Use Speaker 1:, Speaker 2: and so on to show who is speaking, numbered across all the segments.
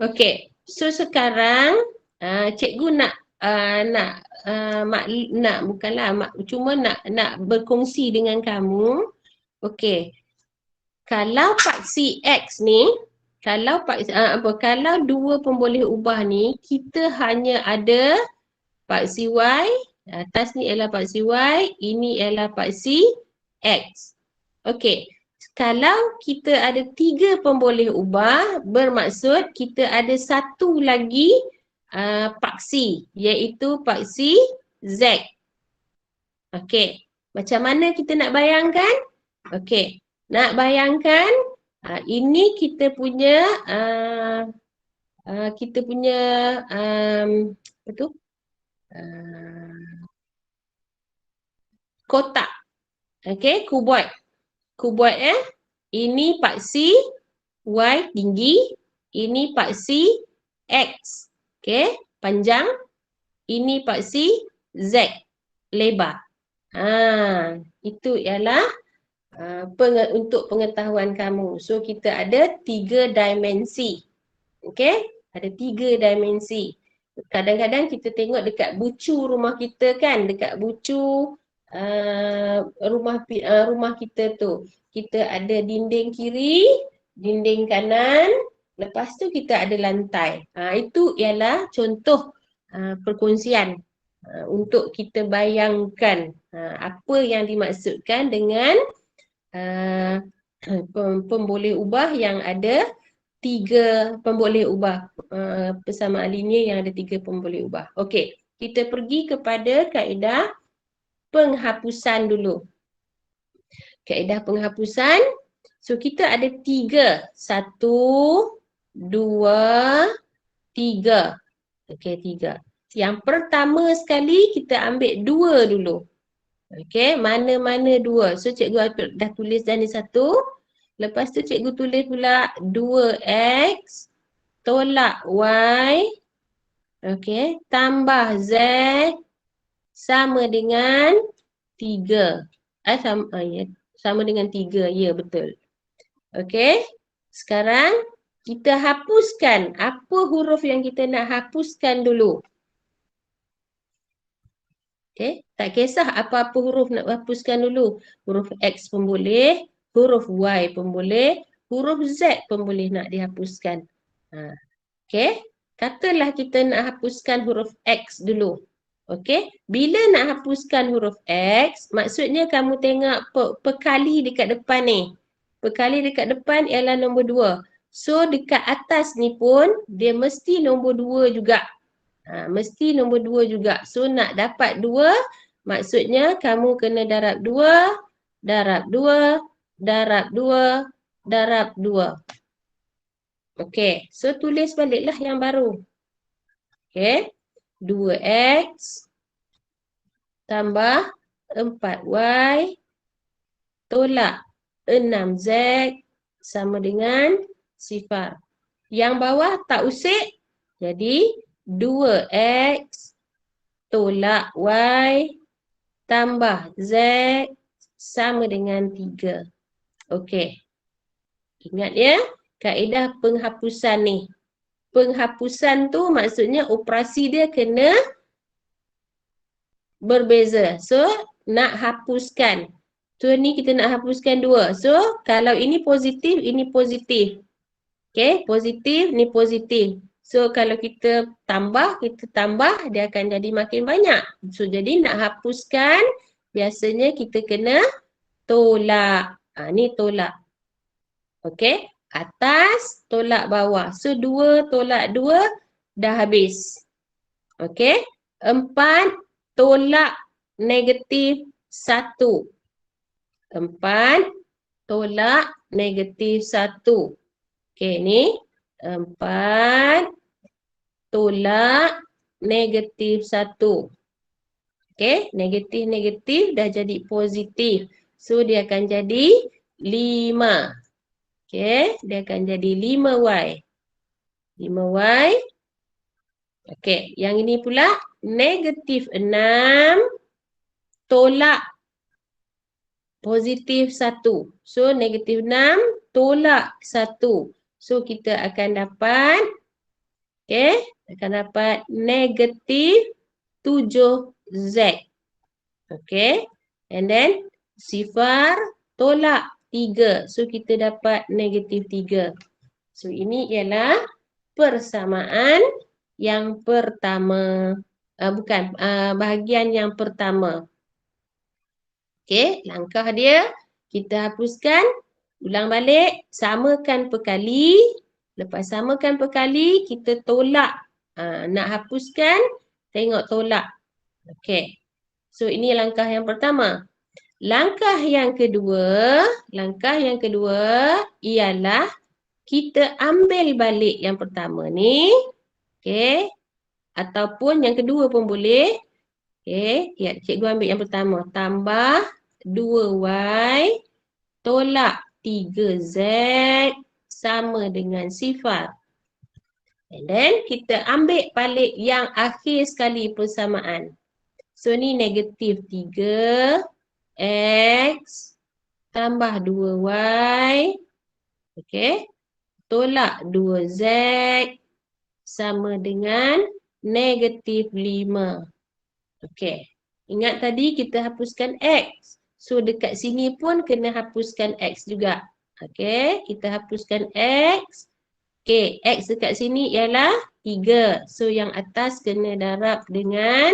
Speaker 1: Okey. So sekarang cikgu cuma nak berkongsi dengan kamu. Okey. Kalau paksi X ni, kalau dua pemboleh ubah ni, kita hanya ada paksi Y, atas ni ialah paksi Y, ini ialah paksi X. Okey. Kalau kita ada 3 pemboleh ubah, bermaksud kita ada satu lagi paksi, iaitu paksi Z. Okey. Macam mana kita nak bayangkan? Okey. Nak bayangkan, ini kita punya apa tu? Kotak. Okey, kuboid. Kuboid ini paksi Y tinggi, ini paksi X, okey, panjang, ini paksi Z, lebar. Itu ialah untuk pengetahuan kamu. So kita ada 3 dimensi. Okey, ada 3 dimensi. Kadang-kadang kita tengok dekat bucu rumah kita kan, dekat bucu rumah kita tu. Kita ada dinding kiri, dinding kanan, lepas tu kita ada lantai. Itu ialah contoh perkongsian untuk kita bayangkan apa yang dimaksudkan dengan pemboleh ubah yang ada 3 pemboleh ubah, persamaan linear yang ada 3 pemboleh ubah. Okey, kita pergi kepada kaedah penghapusan dulu. Kaedah penghapusan, so kita ada 3. 1, 2, 3. Okey, 3. Yang pertama sekali kita ambil 2 dulu. Okey, mana-mana 2. So cikgu dah tulis dah ni 1. Lepas tu cikgu tulis pula 2x tolak y, okey, tambah z sama dengan 3. Sama dengan 3. Ya, betul. Okey. Sekarang kita hapuskan. Apa huruf yang kita nak hapuskan dulu? Okey, tak kisah apa-apa huruf nak hapuskan dulu. Huruf X pun boleh, huruf Y pun boleh, huruf Z pun boleh nak dihapuskan. Okey, katalah kita nak hapuskan huruf X dulu. Okey, bila nak hapuskan huruf X, maksudnya kamu tengok perkali dekat depan ni. Perkali dekat depan ialah nombor 2. So dekat atas ni pun dia mesti nombor 2 juga. Mesti nombor 2 juga. So nak dapat 2, maksudnya kamu kena darab 2, darab 2, darab 2, darab 2. Okey, so tulis baliklah yang baru. Okey, 2x tambah 4y tolak 6z sama dengan 0. Yang bawah tak usik, jadi 2x tolak y tambah z sama dengan 3. Okey. Ingat ya, kaedah penghapusan ni. Penghapusan tu maksudnya operasi dia kena berbeza. So, nak hapuskan. So, ni kita nak hapuskan 2. So, kalau ini positif, ini positif. Okey, positif, ni positif. So, kalau kita tambah, dia akan jadi makin banyak. So, jadi nak hapuskan, biasanya kita kena tolak. Ni tolak. Okey, atas tolak bawah. So, 2 tolak 2 dah habis. Okey, 4 tolak negatif 1. 4 tolak negatif 1. Okey, ni 4 tolak negatif 1. Okey, negatif-negatif dah jadi positif. So, dia akan jadi 5. Okey, dia akan jadi 5y. 5y. Okey, yang ini pula negatif 6 tolak positif 1. So, negatif 6 tolak 1. So, kita akan dapat Okey, akan dapat negatif 7Z. Okey, and then sifar tolak 3. So, kita dapat negatif 3. So, ini ialah persamaan yang pertama. Bahagian yang pertama. Okey, langkah dia, kita hapuskan, ulang balik, samakan perkali. Lepas samakan perkali, kita tolak. Nak hapuskan, tengok tolak. Okey, so ini langkah yang pertama. Langkah yang kedua ialah kita ambil balik yang pertama ni. Okey, ataupun yang kedua pun boleh. Okey, ya, cikgu ambil yang pertama. Tambah 2Y tolak 3Z sama dengan sifar. And then, kita ambil balik yang akhir sekali persamaan. So, ni negatif 3X tambah 2Y. Okey, tolak 2Z sama dengan negatif 5. Okey, ingat tadi kita hapuskan X. So, dekat sini pun kena hapuskan X juga. Okey, kita hapuskan X. Okey, X dekat sini ialah 3. So, yang atas kena darab dengan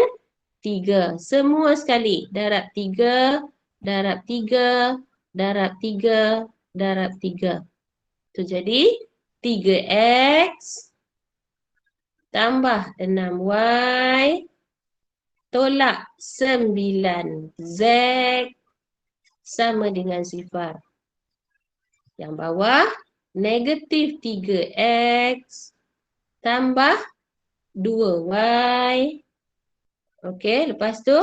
Speaker 1: 3. Semua sekali. Darab 3, darab 3, darab 3, darab 3. So, jadi 3X tambah 6Y tolak 9Z sama dengan sifar. Yang bawah, negatif 3X tambah 2Y. Okey, lepas tu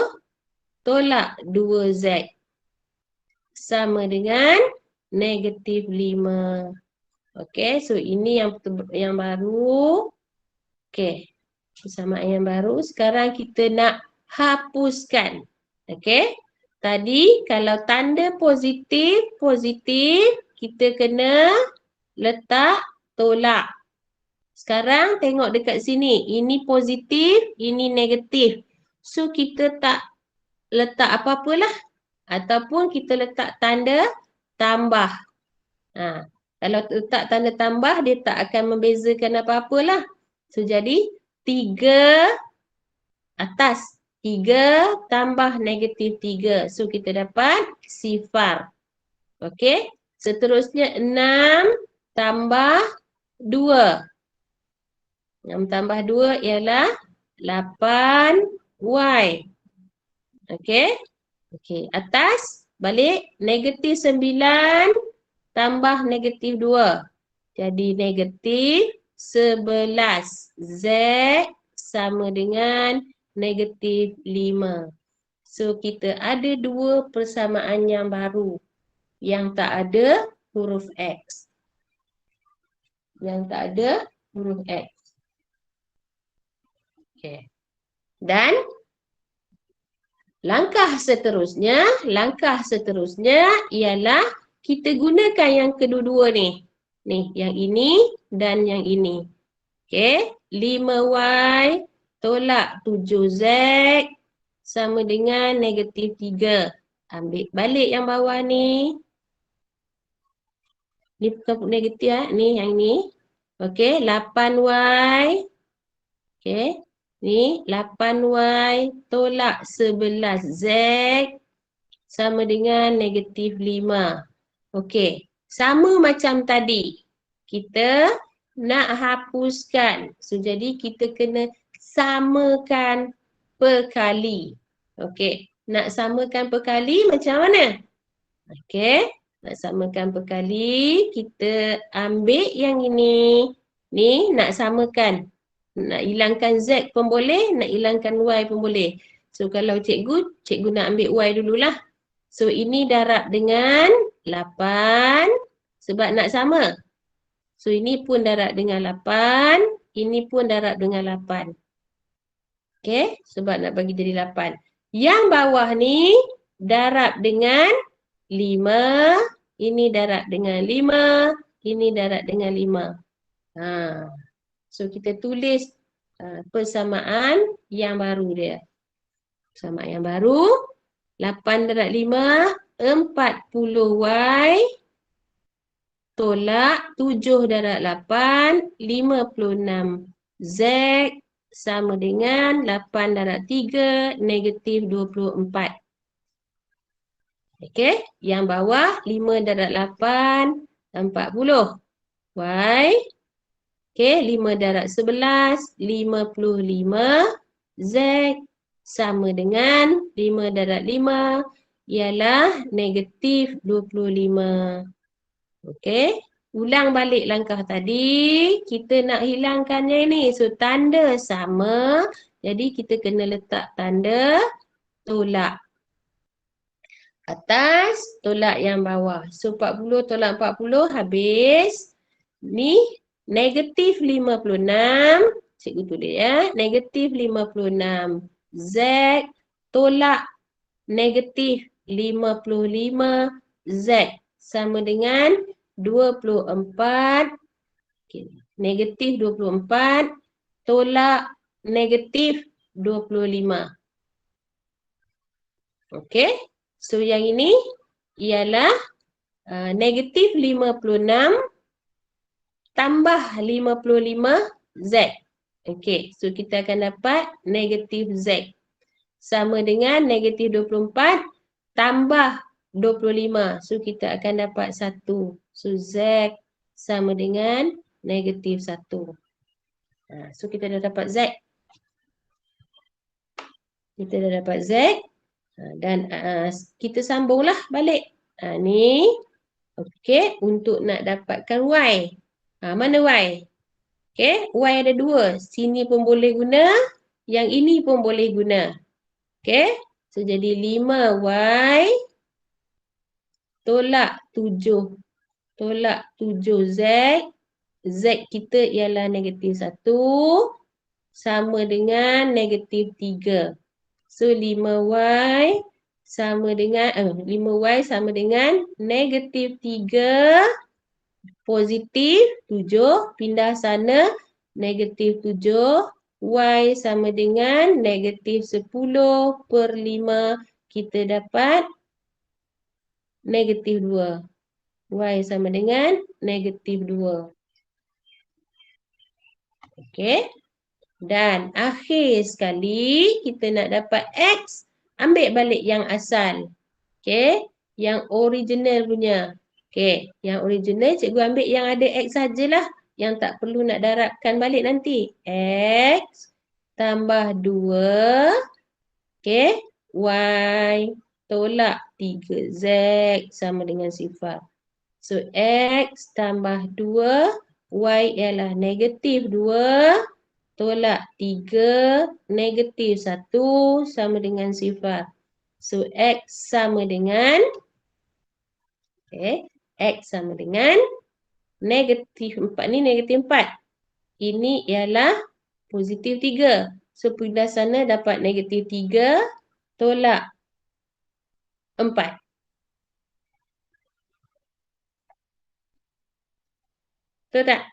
Speaker 1: tolak 2Z sama dengan negatif 5. Okey, so ini yang baru. Okey, persamaan yang baru. Sekarang kita nak hapuskan. Okey, tadi kalau tanda positif, kita kena letak tolak. Sekarang tengok dekat sini. Ini positif, ini negatif. So, kita tak letak apa-apalah. Ataupun kita letak tanda tambah. Kalau letak tanda tambah, dia tak akan membezakan apa-apalah. So, jadi 3 atas. 3 tambah negatif 3. So, kita dapat sifar. Okey. Seterusnya 6 tambah 2. 6 tambah 2 ialah 8Y. Okey. Okey. Atas, balik. Negatif 9 tambah negatif 2. Jadi negatif 11. Z sama dengan negatif 5. So, kita ada 2 persamaan yang baru. Yang tak ada huruf X. Yang tak ada huruf X. Okay. Dan langkah seterusnya ialah kita gunakan yang kedua-dua ni. Ni, yang ini dan yang ini. Okey, 5Y tolak 7Z sama dengan negatif 3. Ambil balik yang bawah ni. Ni bukan negatif, ni yang ni. Okey, 8Y. Okey, ni 8Y tolak 11Z sama dengan negatif 5. Okey, sama macam tadi. Kita nak hapuskan. So, jadi kita kena samakan perkali. Okey, nak samakan perkali macam mana? Okey, nak samakan perkali, kita ambil yang ini. Ni nak samakan. Nak hilangkan Z pun boleh, nak hilangkan Y pun boleh. So, kalau cikgu nak ambil Y dululah. So, ini darab dengan 8 sebab nak sama. So, ini pun darab dengan 8, ini pun darab dengan 8. Okey, sebab nak bagi jadi 8. Yang bawah ni darab dengan 5, ini darab dengan 5, ini darab dengan 5. So, kita tulis persamaan yang baru dia. Persamaan yang baru, 8/5, 40Y tolak 7/8, 56Z sama dengan 8/3, negatif 24. Okey, yang bawah 5/8, 40. Y. Okey, 5/11, 55. Z sama dengan 5/5 ialah negatif 25. Okey, ulang balik langkah tadi. Kita nak hilangkannya ini. So, tanda sama. Jadi, kita kena letak tanda tolak. Atas, tolak yang bawah. So, 40 tolak 40 habis. Ni, negatif 56. Cikgu tulis ya. Negatif 56. Z tolak negatif 55. Z sama dengan 24. Okay. Negatif 24 tolak negatif 25. Okey. So, yang ini ialah negatif 56 tambah 55Z. Okey. So, kita akan dapat negatif Z. Sama dengan negatif 24 tambah 25. So, kita akan dapat 1. So, Z sama dengan negatif 1. So, kita dah dapat Z. Kita dah dapat Z. Dan kita sambunglah balik. Ni. Okey, untuk nak dapatkan Y. Mana Y? Okey, Y ada 2. Sini pun boleh guna. Yang ini pun boleh guna. Okey, so jadi 5Y tolak 7. Tolak 7Z. Z kita ialah negatif 1. Sama dengan negatif 3. So, 5Y sama dengan 5Y sama dengan negatif 3 positif 7 pindah sana negatif 7 Y sama dengan negatif 10/5 kita dapat negatif 2. Y sama dengan negatif 2. Okey. Dan akhir sekali kita nak dapat X, ambil balik yang asal. Okey, yang original punya. Okey, yang original cikgu ambil yang ada X sajalah. Yang tak perlu nak darabkan balik nanti. X tambah 2. Okey, Y tolak 3Z sama dengan 0. So, X tambah 2, Y ialah negatif 2. Tolak 3, negatif 1 sama dengan 0. So, X sama dengan, X sama dengan negatif 4. Ni negatif 4. Ini ialah positif 3. So, pindah sana dapat negatif 3, tolak 4. Betul tak?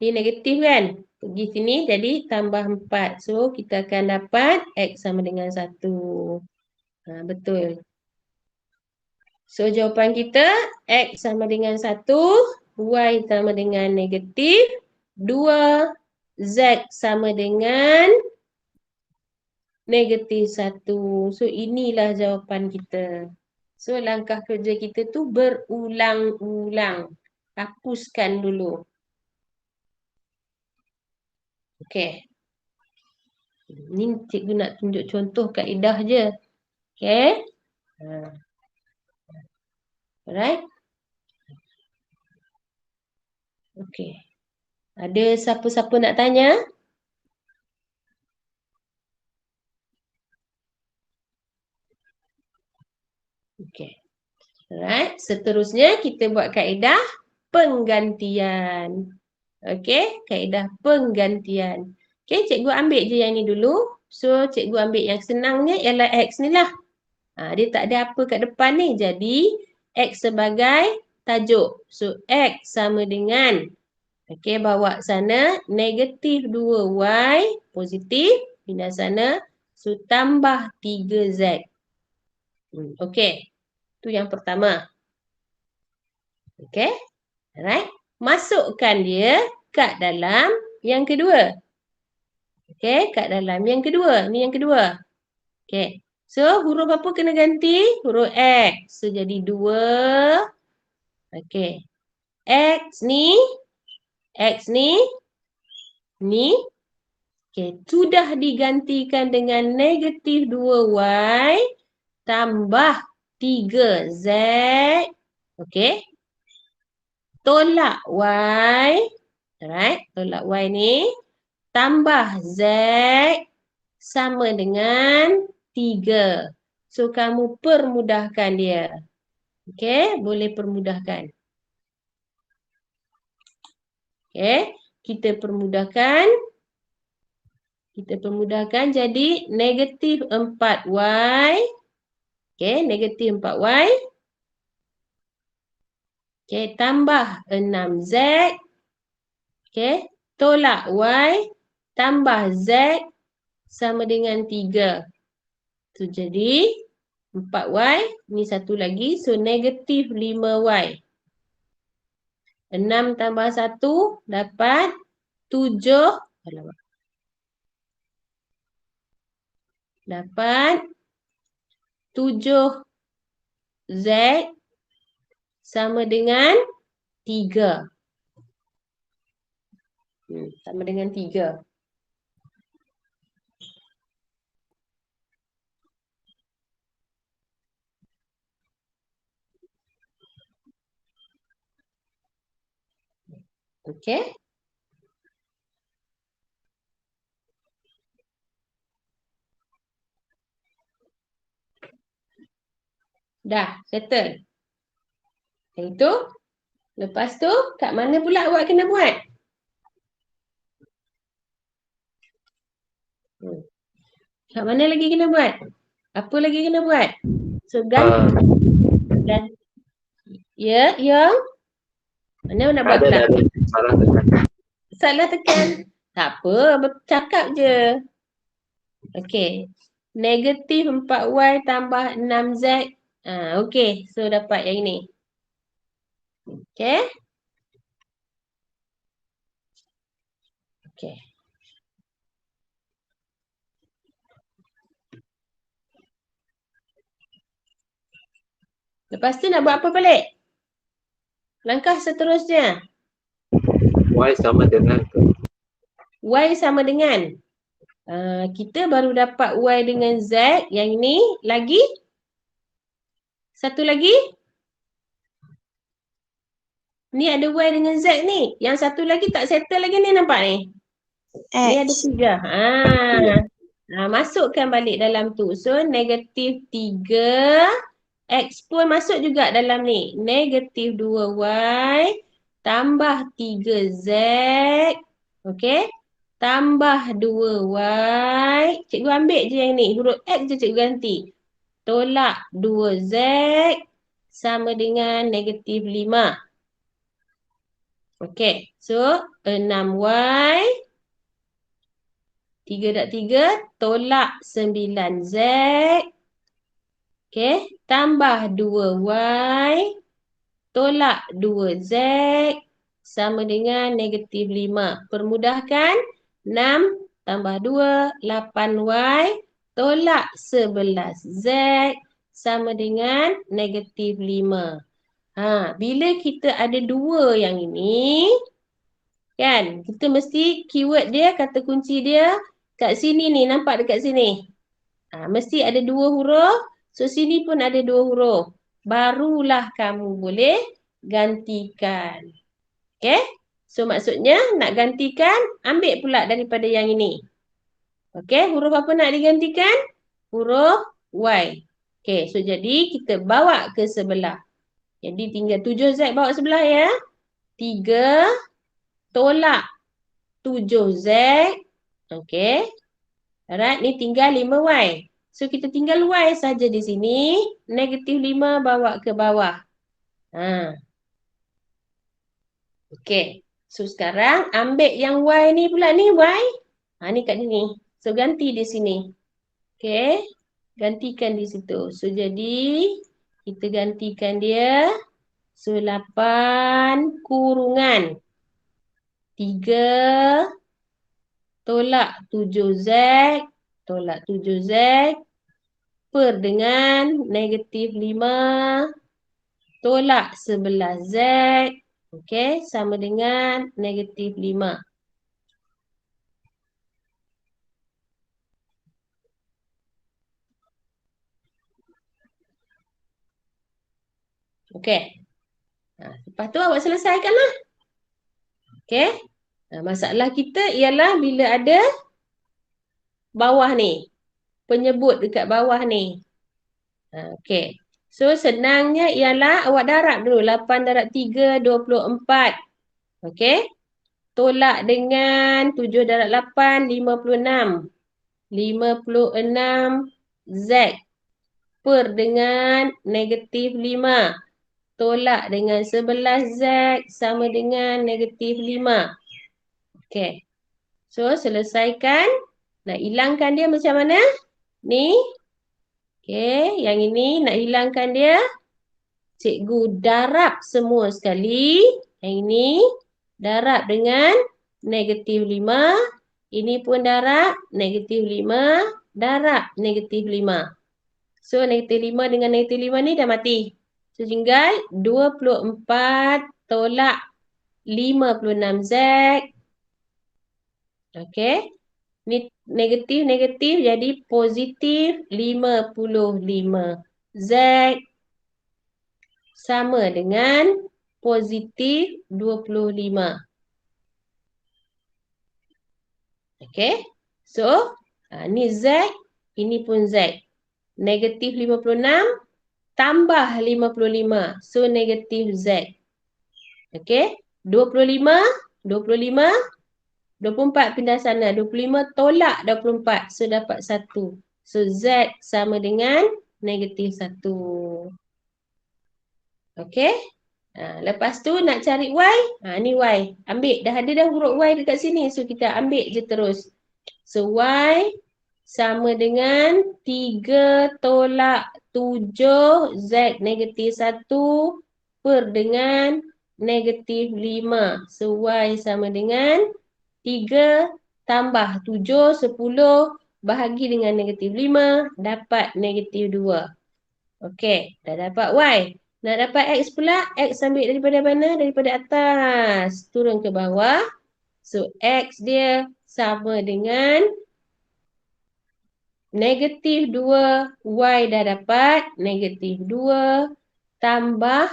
Speaker 1: Ni negatif kan? Pergi sini jadi tambah 4. So, kita akan dapat X sama dengan 1. Betul. So, jawapan kita X sama dengan 1. Y sama dengan negatif 2. Z sama dengan negatif 1. So, inilah jawapan kita. So, langkah kerja kita tu berulang-ulang. Hapuskan dulu. Okey. Ni cikgu nak tunjuk contoh kaedah je. Okey. Alright. Okey. Ada siapa-siapa nak tanya? Okey. Alright. Seterusnya kita buat kaedah penggantian. Okey. Kaedah penggantian. Okey, cikgu ambil je yang ni dulu. So, cikgu ambil yang senangnya ialah X ni lah. Dia tak ada apa kat depan ni. Jadi, X sebagai tajuk. So, X sama dengan Okey, bawa sana negatif 2Y positif. Pindah sana. So, tambah 3Z. Okey. Itu yang pertama. Okey. Alright. Masukkan dia kat dalam yang kedua. Okey, kat dalam yang kedua. Ni yang kedua. Okey. So, huruf apa kena ganti? Huruf X. So, jadi 2. Okey. X ni. Ni. Okey. Sudah digantikan dengan negatif 2Y tambah 3Z. Okey. Tolak Y. Alright. Tolak Y ni. Tambah Z sama dengan 3. So, kamu permudahkan dia. Okey, boleh permudahkan. Okey, kita permudahkan. Jadi negatif 4Y. Okey, negatif 4Y. Okey, tambah 6Z. Okey, tolak Y tambah Z sama dengan 3. So, jadi 4Y, ni satu lagi. So, negatif 5Y. 6 tambah 1 dapat 7. Dapat 7Z sama dengan 3. Sama dengan 3. Okey. Dah, settle. Itu. Lepas tu, kat mana pula awak kena buat? Kat mana lagi kena buat? Apa lagi kena buat? So, ganti. Ya, yang? Mana nak buat pula?
Speaker 2: Salah tekan.
Speaker 1: Salah tekan. Tak apa, cakap je. Okey. Negatif 4Y tambah 6Z. Okey. So, dapat yang ini. Okey. Okey. Lepas tu nak buat apa balik? Langkah seterusnya.
Speaker 2: Y sama dengan
Speaker 1: Y sama dengan. Kita baru dapat Y dengan Z. Yang ini lagi. Satu lagi. Ni ada Y dengan Z ni. Yang satu lagi tak settle lagi ni, nampak ni?
Speaker 3: X.
Speaker 1: Ni ada 3. Masukkan balik dalam tu. So, negatif 3. X pun masuk juga dalam ni. Negatif 2Y tambah 3Z. Okey. Tambah 2Y. Cikgu ambil je yang ni. Huruf X je cikgu ganti. Tolak 2Z sama dengan negatif 5. Okey. So, 6Y. 3 dak 3. Tolak 9Z. Okey. Tambah 2Y. Tolak 2Z. Sama dengan negatif 5. Permudahkan. 6 tambah 2. 8Y. Tolak 11Z. Sama dengan negatif 5. Bila kita ada 2 yang ini. Kan? Kita mesti keyword dia, kata kunci dia. Kat sini ni. Nampak dekat sini. Mesti ada 2 huruf. So, sini pun ada 2 huruf. Barulah kamu boleh gantikan. Okay? So, maksudnya nak gantikan, ambil pula daripada yang ini. Okay? Huruf apa nak digantikan? Huruf Y. Okay. So, jadi kita bawa ke sebelah. Jadi, tinggal 7Z bawa sebelah ya. 3 tolak 7Z. Okay. Alright. Ni tinggal 5Y. So, kita tinggal Y saja di sini. Negatif 5 bawa ke bawah. Okay. So, sekarang ambil yang Y ni pula ni, Y. Ni kat sini. So, ganti di sini. Okay. Gantikan di situ. So, jadi kita gantikan dia. So, 8 kurungan 3 tolak 7Z tolak 7Z per dengan negatif 5 tolak 11Z. Okey, sama dengan negatif 5. Okey. Lepas tu awak selesaikanlah. Okey. Masalah kita ialah bila ada bawah ni. Penyebut dekat bawah ni. Okey. So, senangnya ialah awak darab dulu. 8 darab 3, 24. Okey. Tolak dengan 7 darab 8, 56. 56 Z per dengan negatif 5. Tolak dengan 11 Z sama dengan negatif 5. Okey. So, selesaikan. Nak hilangkan dia macam mana? Ni. Okey. Yang ini nak hilangkan dia. Cikgu darab semua sekali. Yang ini darab dengan negatif 5. Ini pun darab negatif 5. Darab negatif 5. So, negatif 5 dengan negatif 5 ni dah mati. So, tinggal 24 tolak 56Z. Okey. Ni negatif-negatif jadi positif 55Z sama dengan positif 25. Okey. So, ni Z, ini pun Z. Negatif 56 tambah 55. So, negatif Z. Okey. 25, 24 pindah sana. 25 tolak 24. So, dapat 1. So, Z sama dengan negatif 1. Okey. Lepas tu nak cari Y. Ni Y. Ambil. Dah ada dah huruf Y dekat sini. So, kita ambil je terus. So, Y sama dengan 3 tolak 7 Z negatif 1 per dengan negatif 5. So, Y sama dengan 3 tambah 7, 10 bahagi dengan negatif 5 dapat negatif 2. Okey, dah dapat Y. Nak dapat X pula, X ambil daripada mana? Daripada atas. Turun ke bawah. So, X dia sama dengan negatif 2. Y dah dapat negatif 2 tambah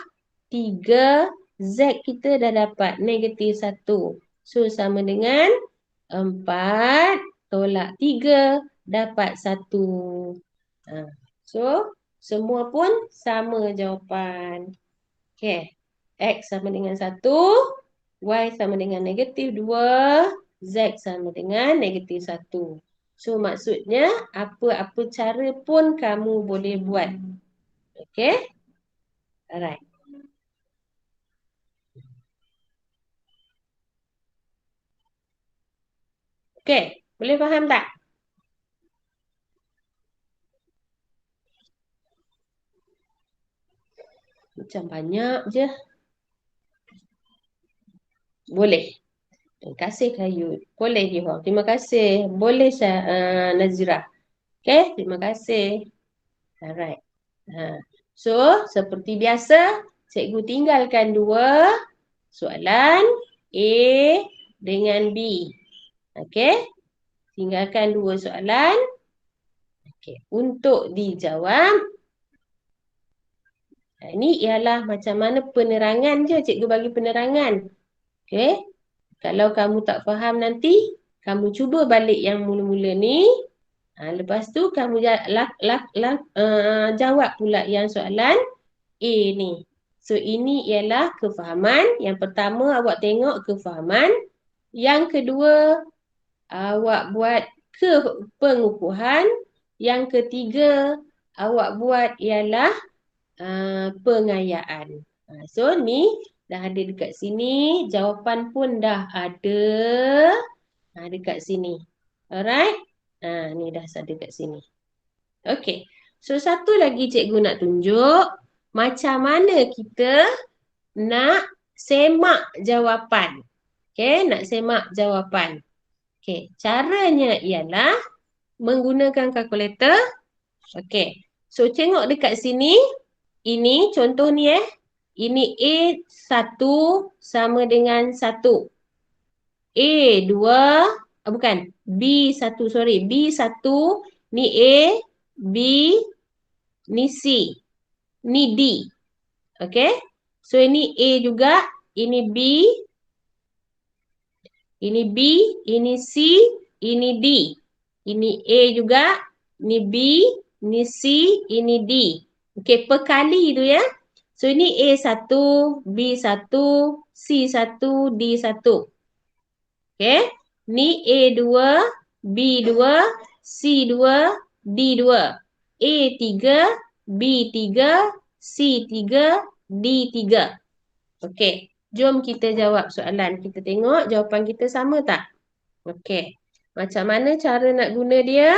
Speaker 1: 3. Z kita dah dapat negatif 1. So, sama dengan 4 tolak 3 dapat 1. So, semua pun sama jawapan. Okey. X sama dengan 1. Y sama dengan negatif 2. Z sama dengan negatif 1. So, maksudnya apa-apa cara pun kamu boleh buat. Okey. Alright. Okey. Boleh faham tak? Macam banyak je. Boleh. Terima kasih Kayut. Boleh Jiho. Terima kasih. Boleh Nazira. Okey, terima kasih. Alright. So, seperti biasa, cikgu tinggalkan 2 soalan A dengan B. Okey. Tinggalkan 2 soalan. Okey. Untuk dijawab, ini ialah macam mana penerangan je. Cikgu bagi penerangan. Okey. Kalau kamu tak faham nanti, kamu cuba balik yang mula-mula ni. Lepas tu kamu jawab pula yang soalan A ni. So, ini ialah kefahaman. Yang pertama, awak tengok kefahaman. Yang kedua, awak buat pengukuhan. Yang ketiga, awak buat ialah pengayaan. So, ni Dah ada dekat sini. Jawapan pun dah ada. Dekat sini. Alright? Ni dah ada dekat sini. Okay. So, satu lagi cikgu nak tunjuk. Macam mana kita nak semak jawapan. Okay, nak semak jawapan. Okay, caranya ialah menggunakan kalkulator. Okay, so tengok dekat sini. Ini contoh ni Ini A1 sama dengan 1. A2, bukan. B1, sorry. B1, ni A, B, ni C, ni D. Okay, so ini A juga, ini B, ini B, ini C, ini D. Ini A juga, ini B, ini C, ini D. Okey, per kali tu ya. So, ini A1, B1, C1, D1. Okey, ni A2, B2, C2, D2. A3, B3, C3, D3. Okey, jom kita jawab soalan. Kita tengok jawapan kita sama tak? Okey, macam mana cara nak guna dia?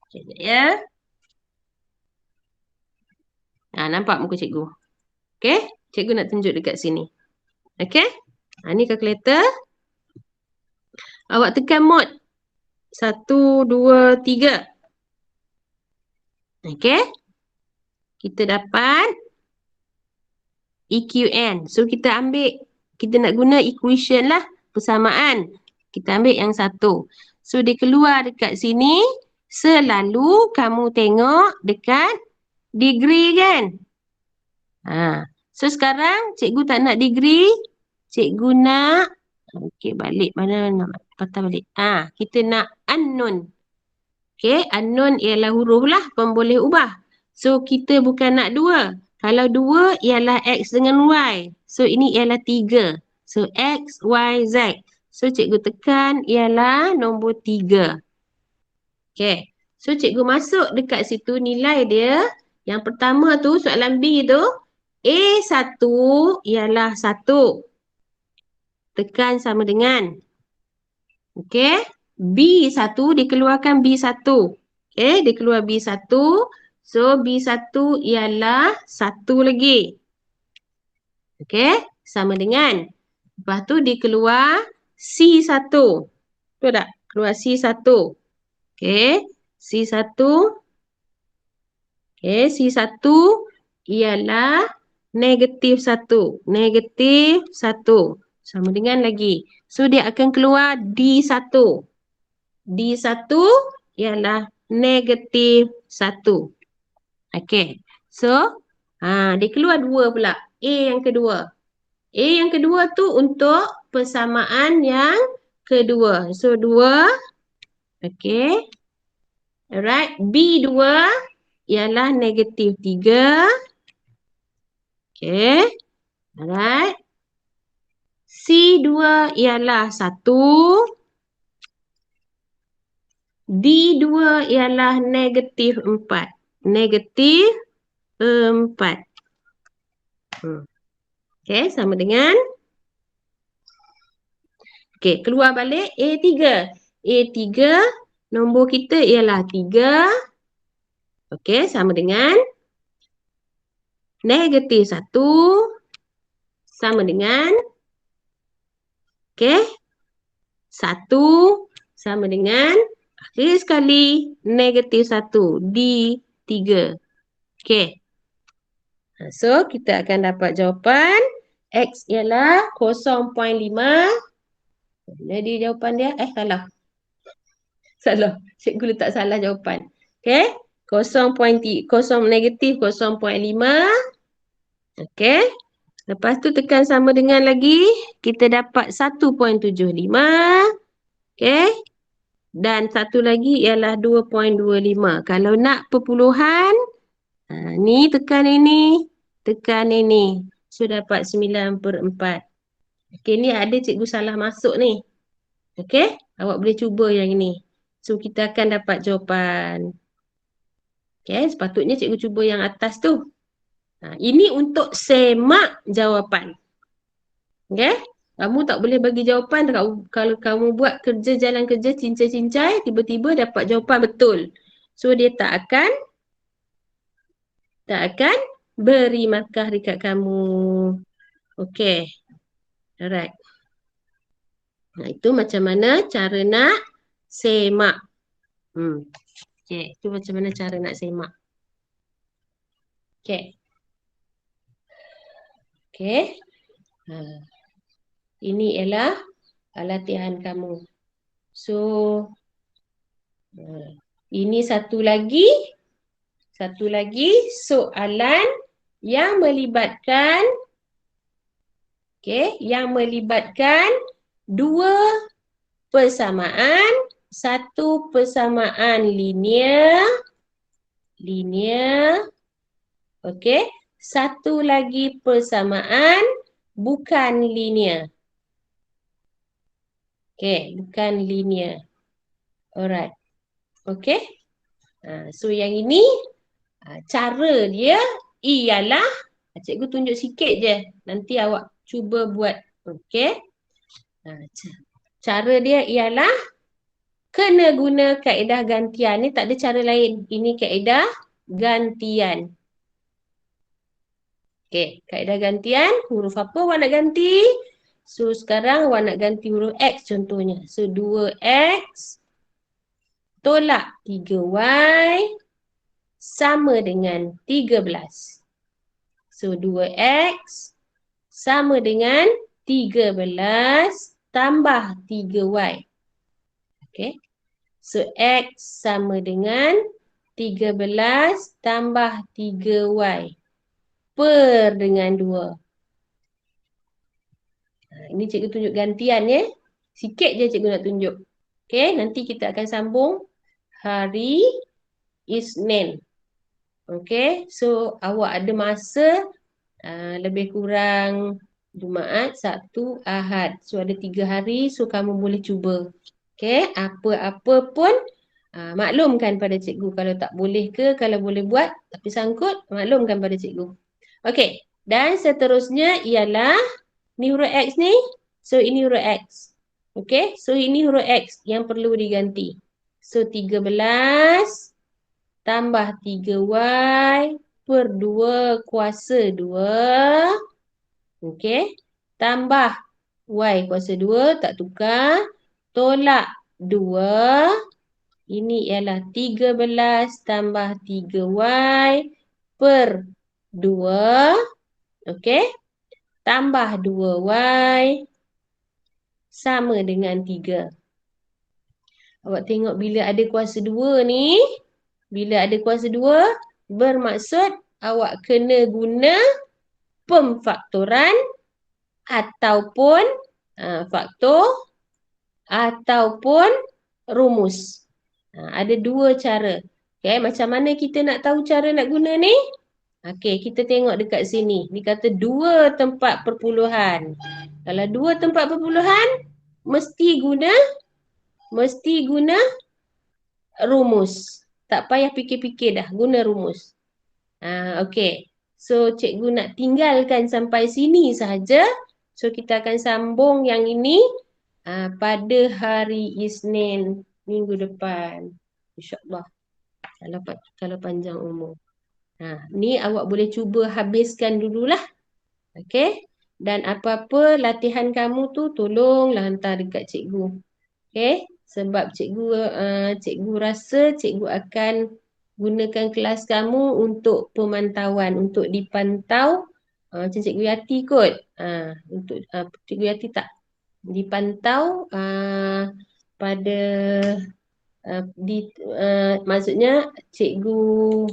Speaker 1: Okey, ya. Nampak muka cikgu? Okey, cikgu nak tunjuk dekat sini. Okey, ni kalkulator. Awak tekan mod 1, 2, 3. Okey, kita dapat EQN. So, kita ambil, kita nak guna equation lah, persamaan. Kita ambil yang 1. So, dia keluar dekat sini, selalu kamu tengok dekat degree kan? So, sekarang cikgu tak nak degree, cikgu nak, okey, balik, mana nak patah balik. Kita nak unknown. Okey, unknown ialah huruf lah, pemboleh ubah. So, kita bukan nak 2. Kalau 2 ialah X dengan Y. So, ini ialah 3. So, X, Y, Z. So, cikgu tekan ialah nombor 3. Okey. So, cikgu masuk dekat situ nilai dia. Yang pertama tu, soalan B tu. A1 ialah 1. Tekan sama dengan. Okey. B1 dikeluarkan B1. Okey, dia keluar B1. So, B1 ialah 1 lagi. Okey, sama dengan. Lepas tu dia keluar C1. Betul tak? Keluar C1. Okey, C1. Okey, C1 ialah negatif 1. Negatif 1. Sama dengan lagi. So, dia akan keluar D1. D1 ialah negatif 1. Okey. So, dia keluar 2 pula. A yang kedua. A yang kedua tu untuk persamaan yang kedua. So, 2. Okey. Alright. B2 ialah negatif 3. Okey. Alright. C2 ialah 1. D2 ialah negatif 4. Negatif 4. Okey, sama dengan. Okey, keluar balik A3. A3, nombor kita ialah 3. Okey, sama dengan. Negatif 1. Sama dengan. Okey. 1 sama dengan. Akhir sekali, negatif 1. D3. Okey. So, kita akan dapat jawapan. X ialah 0.5. Jadi jawapan dia, salah. Salah. Cikgu letak salah jawapan. Okey. Negatif 0.5. Okey. Lepas tu tekan sama dengan lagi. Kita dapat 1.75. Okey. Dan satu lagi ialah 2.25. Kalau nak perpuluhan, ni tekan ini, tekan ini. So, dapat 9/4. Okey, ni ada cikgu salah masuk ni. Okey, awak boleh cuba yang ini. So, kita akan dapat jawapan. Okey, sepatutnya cikgu cuba yang atas tu. Ini untuk semak jawapan. Okay? Kamu tak boleh bagi jawapan kalau kamu buat kerja jalan kerja cincai-cincai, tiba-tiba dapat jawapan betul. So, dia tak akan beri markah dekat kamu. Okay. Alright. Itu macam mana cara nak semak. Okay. Itu macam mana cara nak semak. Okay. Okay. Ini ialah latihan kamu. So, ini satu lagi soalan yang melibatkan dua persamaan, satu persamaan linear, okey, satu lagi persamaan bukan linear. Okey, bukan linear. Alright. Okey. So yang ini cara dia ialah, cikgu tunjuk sikit je. Nanti awak cuba buat. Okey. Cara dia ialah kena guna kaedah gantian. Ni tak ada cara lain. Ini kaedah gantian. Okey, kaedah gantian. Huruf apa awak nak ganti? So sekarang awak nak ganti huruf X contohnya. So 2X tolak 3Y sama dengan 13. So 2X sama dengan 13 tambah 3Y. Okay. So X sama dengan 13 tambah 3Y per dengan 2. Ini cikgu tunjuk gantian ya. Sikit je cikgu nak tunjuk. Okay, nanti kita akan sambung hari Isnin. Okay, so awak ada masa lebih kurang Jumaat, Sabtu, Ahad. So ada 3 hari, so kamu boleh cuba. Okay, apa-apa pun maklumkan pada cikgu. Kalau tak boleh ke, kalau boleh buat, tapi sangkut, maklumkan pada cikgu. Okay, dan seterusnya ialah ni huruf X ni. So ini huruf X. Okay, so ini huruf X yang perlu diganti. So 13 tambah 3Y per 2 kuasa 2. Okey. Tambah Y kuasa 2, tak tukar. Tolak 2. Ini ialah 13 tambah 3Y per 2. Okey. Tambah 2Y sama dengan 3. Awak tengok bila ada kuasa 2 ni. Bila ada kuasa 2, bermaksud awak kena guna pemfaktoran ataupun faktor ataupun rumus. Ada 2 cara. Okay, macam mana kita nak tahu cara nak guna ni? Okay, kita tengok dekat sini. Dia kata 2 tempat perpuluhan. Kalau 2 tempat perpuluhan, mesti guna rumus. Tak payah fikir-fikir dah, guna rumus. Okey. So, cikgu nak tinggalkan sampai sini sahaja. So, kita akan sambung yang ini pada hari Isnin minggu depan. InsyaAllah. Kalau panjang umur. Ni awak boleh cuba habiskan dululah. Okey. Dan apa-apa latihan kamu tu, tolonglah hantar dekat cikgu. Okey. Sebab cikgu rasa cikgu akan gunakan kelas kamu untuk pemantauan, untuk dipantau macam Cikgu Yati kot. Untuk Cikgu Yati tak dipantau pada maksudnya cikgu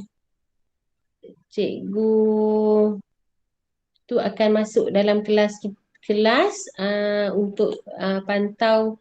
Speaker 1: tu akan masuk dalam kelas untuk pantau